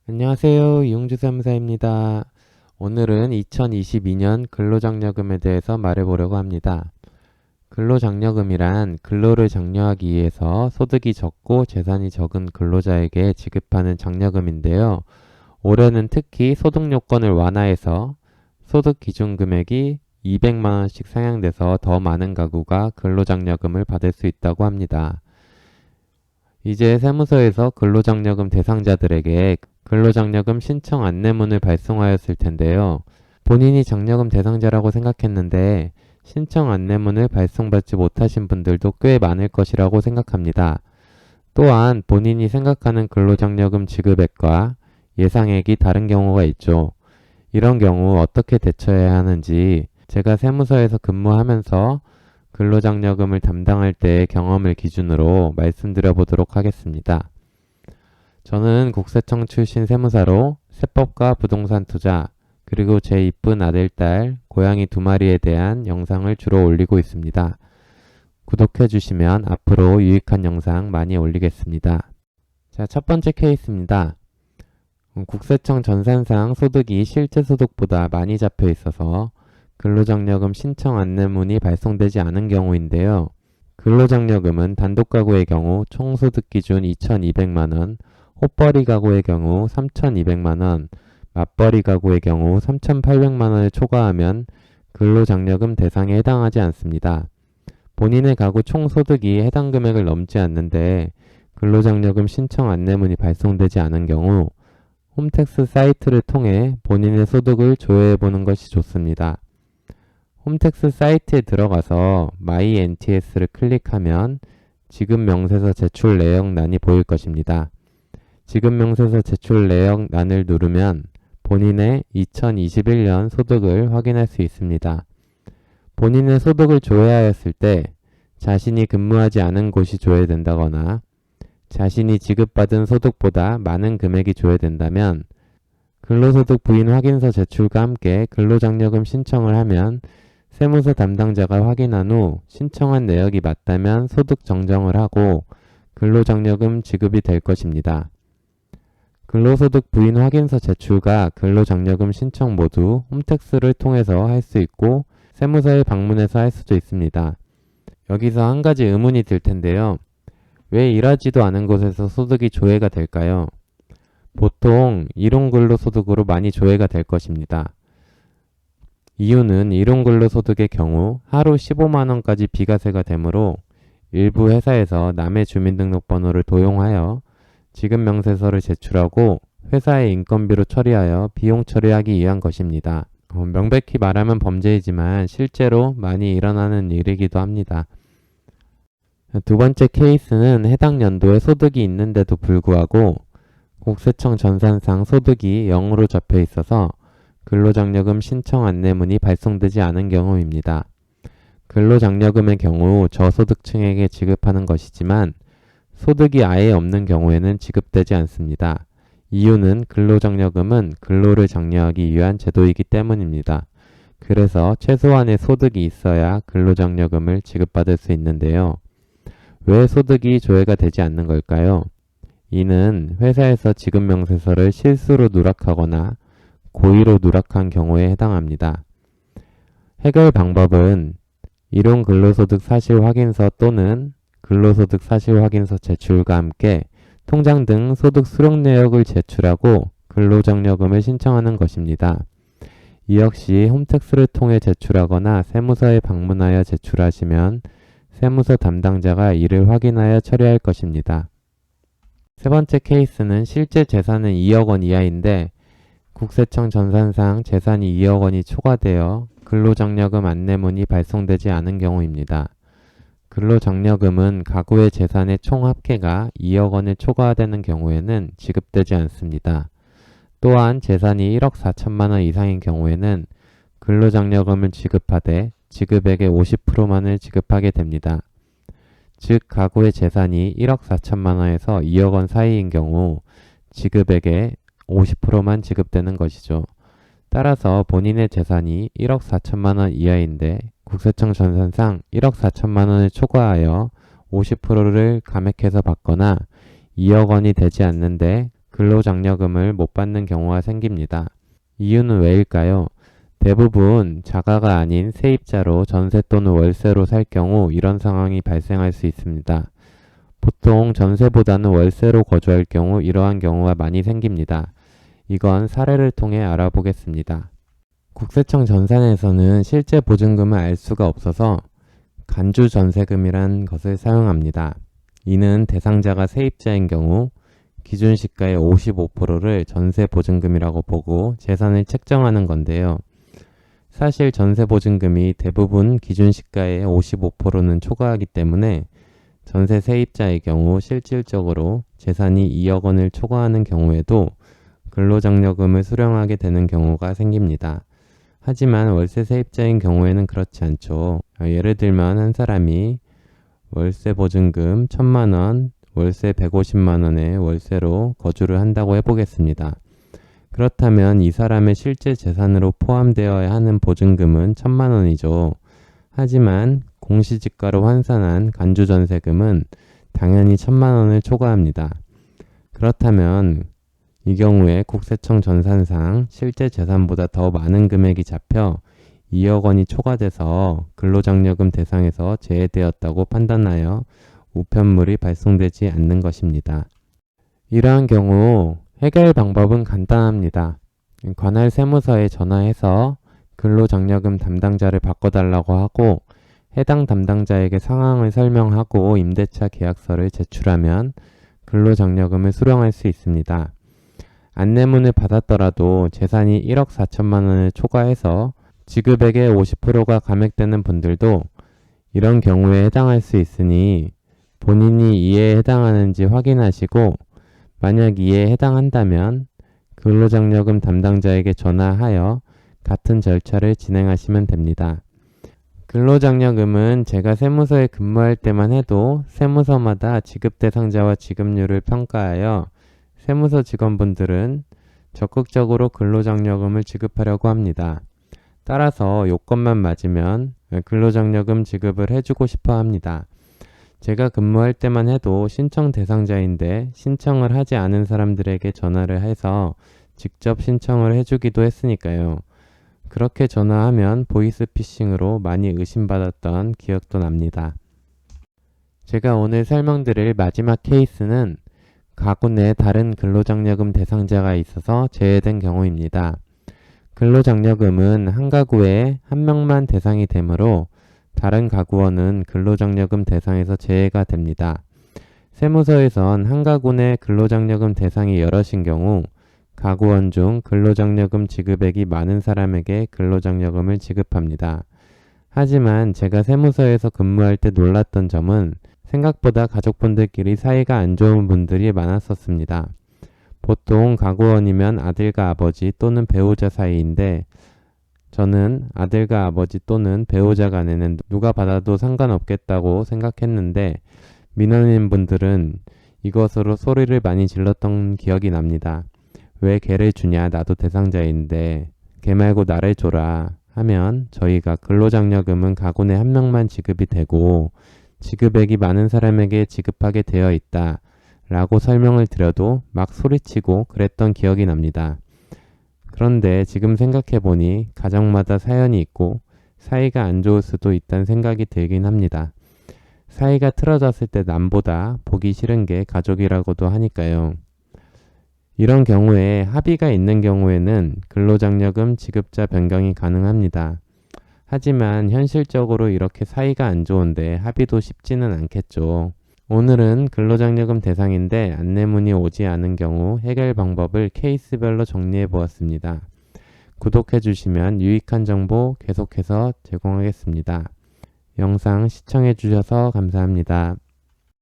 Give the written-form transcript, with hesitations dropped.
안녕하세요. 이용주사무사입니다. 오늘은 2022년 근로장려금에 대해서 말해보려고 합니다. 근로장려금이란 근로를 장려하기 위해서 소득이 적고 재산이 적은 근로자에게 지급하는 장려금인데요. 올해는 특히 소득 요건을 완화해서 소득 기준 금액이 200만 원씩 상향돼서 더 많은 가구가 근로장려금을 받을 수 있다고 합니다. 이제 세무서에서 근로장려금 대상자들에게 근로장려금 신청 안내문을 발송하였을 텐데요. 본인이 장려금 대상자라고 생각했는데 신청 안내문을 발송받지 못하신 분들도 꽤 많을 것이라고 생각합니다. 또한 본인이 생각하는 근로장려금 지급액과 예상액이 다른 경우가 있죠. 이런 경우 어떻게 대처해야 하는지 제가 세무서에서 근무하면서 근로장려금을 담당할 때의 경험을 기준으로 말씀드려 보도록 하겠습니다. 저는 국세청 출신 세무사로 세법과 부동산 투자, 그리고 제 이쁜 아들, 딸, 고양이 2마리에 대한 영상을 주로 올리고 있습니다. 구독해 주시면 앞으로 유익한 영상 많이 올리겠습니다. 자, 첫 번째 케이스입니다. 국세청 전산상 소득이 실제 소득보다 많이 잡혀 있어서 근로장려금 신청 안내문이 발송되지 않은 경우인데요. 근로장려금은 단독가구의 경우 총소득 기준 2,200만원, 호벌이 가구의 경우 3,200만원, 맞벌이 가구의 경우 3,800만원을 초과하면 근로장려금 대상에 해당하지 않습니다. 본인의 가구 총소득이 해당 금액을 넘지 않는데 근로장려금 신청 안내문이 발송되지 않은 경우 홈택스 사이트를 통해 본인의 소득을 조회해보는 것이 좋습니다. 홈택스 사이트에 들어가서 My NTS를 클릭하면 지급명세서 제출 내역란이 보일 것입니다. 지급명세서 제출 내역란을 누르면 본인의 2021년 소득을 확인할 수 있습니다. 본인의 소득을 조회하였을 때 자신이 근무하지 않은 곳이 조회된다거나 자신이 지급받은 소득보다 많은 금액이 조회된다면 근로소득 부인 확인서 제출과 함께 근로장려금 신청을 하면 세무서 담당자가 확인한 후 신청한 내역이 맞다면 소득 정정을 하고 근로장려금 지급이 될 것입니다. 근로소득 부인 확인서 제출과 근로장려금 신청 모두 홈택스를 통해서 할 수 있고 세무서에 방문해서 할 수도 있습니다. 여기서 한 가지 의문이 들 텐데요. 왜 일하지도 않은 곳에서 소득이 조회가 될까요? 보통 일용근로소득으로 많이 조회가 될 것입니다. 이유는 일용근로소득의 경우 하루 15만원까지 비과세가 되므로 일부 회사에서 남의 주민등록번호를 도용하여 지급명세서를 제출하고 회사의 인건비로 처리하여 비용 처리하기 위한 것입니다. 명백히 말하면 범죄이지만 실제로 많이 일어나는 일이기도 합니다. 두 번째 케이스는 해당 연도에 소득이 있는데도 불구하고 국세청 전산상 소득이 0으로 적혀 있어서 근로장려금 신청 안내문이 발송되지 않은 경우입니다. 근로장려금의 경우 저소득층에게 지급하는 것이지만 소득이 아예 없는 경우에는 지급되지 않습니다. 이유는 근로장려금은 근로를 장려하기 위한 제도이기 때문입니다. 그래서 최소한의 소득이 있어야 근로장려금을 지급받을 수 있는데요. 왜 소득이 조회가 되지 않는 걸까요? 이는 회사에서 지급명세서를 실수로 누락하거나 고의로 누락한 경우에 해당합니다. 해결 방법은 일용근로소득 사실확인서 또는 근로소득 사실확인서 제출과 함께 통장 등 소득 수록 내역을 제출하고 근로장려금을 신청하는 것입니다. 이 역시 홈택스를 통해 제출하거나 세무서에 방문하여 제출하시면 세무서 담당자가 이를 확인하여 처리할 것입니다. 세 번째 케이스는 실제 재산은 2억 원 이하인데 국세청 전산상 재산이 2억 원이 초과되어 근로장려금 안내문이 발송되지 않은 경우입니다. 근로장려금은 가구의 재산의 총 합계가 2억 원을 초과되는 경우에는 지급되지 않습니다. 또한 재산이 1억 4천만 원 이상인 경우에는 근로장려금을 지급하되 지급액의 50%만을 지급하게 됩니다. 즉 가구의 재산이 1억 4천만 원에서 2억 원 사이인 경우 지급액의 50%만 지급되는 것이죠. 따라서 본인의 재산이 1억 4천만 원 이하인데 국세청 전산상 1억 4천만 원을 초과하여 50%를 감액해서 받거나 2억 원이 되지 않는데 근로장려금을 못 받는 경우가 생깁니다. 이유는 왜일까요? 대부분 자가가 아닌 세입자로 전세 또는 월세로 살 경우 이런 상황이 발생할 수 있습니다. 보통 전세보다는 월세로 거주할 경우 이러한 경우가 많이 생깁니다. 이건 사례를 통해 알아보겠습니다. 국세청 전산에서는 실제 보증금을 알 수가 없어서 간주 전세금이란 것을 사용합니다. 이는 대상자가 세입자인 경우 기준 시가의 55%를 전세 보증금이라고 보고 재산을 책정하는 건데요. 사실 전세 보증금이 대부분 기준 시가의 55%는 초과하기 때문에 전세 세입자의 경우 실질적으로 재산이 2억 원을 초과하는 경우에도 근로장려금을 수령하게 되는 경우가 생깁니다. 하지만 월세 세입자인 경우에는 그렇지 않죠. 예를 들면 한 사람이 월세 보증금 1,000만 원, 월세 150만 원의 월세로 거주를 한다고 해보겠습니다. 그렇다면 이 사람의 실제 재산으로 포함되어야 하는 보증금은 1,000만 원이죠. 하지만 공시지가로 환산한 간주전세금은 당연히 1,000만 원을 초과합니다. 그렇다면 이 경우에 국세청 전산상 실제 재산보다 더 많은 금액이 잡혀 2억 원이 초과돼서 근로장려금 대상에서 제외되었다고 판단하여 우편물이 발송되지 않는 것입니다. 이러한 경우 해결 방법은 간단합니다. 관할 세무서에 전화해서 근로장려금 담당자를 바꿔달라고 하고 해당 담당자에게 상황을 설명하고 임대차 계약서를 제출하면 근로장려금을 수령할 수 있습니다. 안내문을 받았더라도 재산이 1억 4천만 원을 초과해서 지급액의 50%가 감액되는 분들도 이런 경우에 해당할 수 있으니 본인이 이에 해당하는지 확인하시고 만약 이에 해당한다면 근로장려금 담당자에게 전화하여 같은 절차를 진행하시면 됩니다. 근로장려금은 제가 세무서에 근무할 때만 해도 세무서마다 지급 대상자와 지급률을 평가하여 세무서 직원분들은 적극적으로 근로장려금을 지급하려고 합니다. 따라서 요건만 맞으면 근로장려금 지급을 해주고 싶어 합니다. 제가 근무할 때만 해도 신청 대상자인데 신청을 하지 않은 사람들에게 전화를 해서 직접 신청을 해주기도 했으니까요. 그렇게 전화하면 보이스피싱으로 많이 의심받았던 기억도 납니다. 제가 오늘 설명드릴 마지막 케이스는 가구 내 다른 근로장려금 대상자가 있어서 제외된 경우입니다. 근로장려금은 한 가구에 한 명만 대상이 되므로 다른 가구원은 근로장려금 대상에서 제외가 됩니다. 세무서에선 한 가구 내 근로장려금 대상이 여럿인 경우 가구원 중 근로장려금 지급액이 많은 사람에게 근로장려금을 지급합니다. 하지만 제가 세무서에서 근무할 때 놀랐던 점은 생각보다 가족분들끼리 사이가 안 좋은 분들이 많았었습니다. 보통 가구원이면 아들과 아버지 또는 배우자 사이인데 저는 아들과 아버지 또는 배우자 간에는 누가 받아도 상관없겠다고 생각했는데 민원인 분들은 이것으로 소리를 많이 질렀던 기억이 납니다. 왜 걔를 주냐, 나도 대상자인데 걔 말고 나를 줘라 하면 저희가 근로장려금은 가구 내 한 명만 지급이 되고 지급액이 많은 사람에게 지급하게 되어 있다 라고 설명을 드려도 막 소리치고 그랬던 기억이 납니다. 그런데 지금 생각해보니 가정마다 사연이 있고 사이가 안 좋을 수도 있다는 생각이 들긴 합니다. 사이가 틀어졌을 때 남보다 보기 싫은 게 가족이라고도 하니까요. 이런 경우에 합의가 있는 경우에는 근로장려금 지급자 변경이 가능합니다. 하지만 현실적으로 이렇게 사이가 안 좋은데 합의도 쉽지는 않겠죠. 오늘은 근로장려금 대상인데 안내문이 오지 않은 경우 해결 방법을 케이스별로 정리해 보았습니다. 구독해 주시면 유익한 정보 계속해서 제공하겠습니다. 영상 시청해 주셔서 감사합니다.